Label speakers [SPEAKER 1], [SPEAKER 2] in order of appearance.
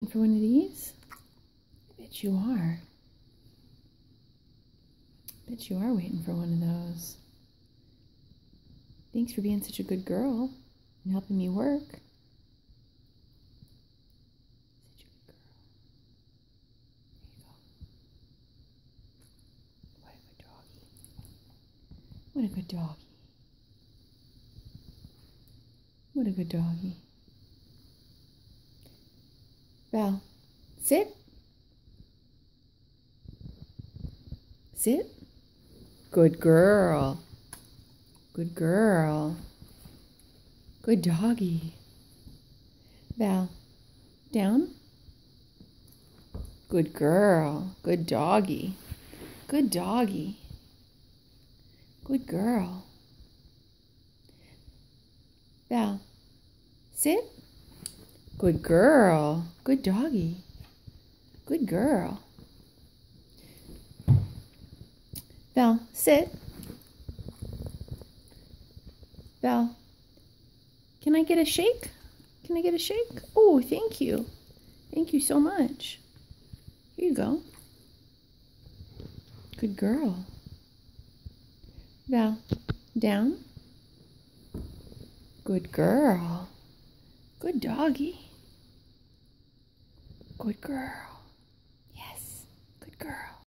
[SPEAKER 1] For one of these? I bet you are. I bet you are waiting for one of those. Thanks for being such a good girl and helping me work. Such a good girl. There you go. What a good doggy. What a good doggy. What a good doggy. Val, sit. Sit. Good girl. Good girl. Good doggy. Val, down. Good girl. Good doggy. Good doggy. Good girl. Val, sit. Good girl. Good doggy. Good girl. Val, sit. Val, can I get a shake? Can I get a shake? Oh, thank you. Thank you so much. Here you go. Good girl. Val, down. Good girl. Good doggy. Good girl. Yes, good girl.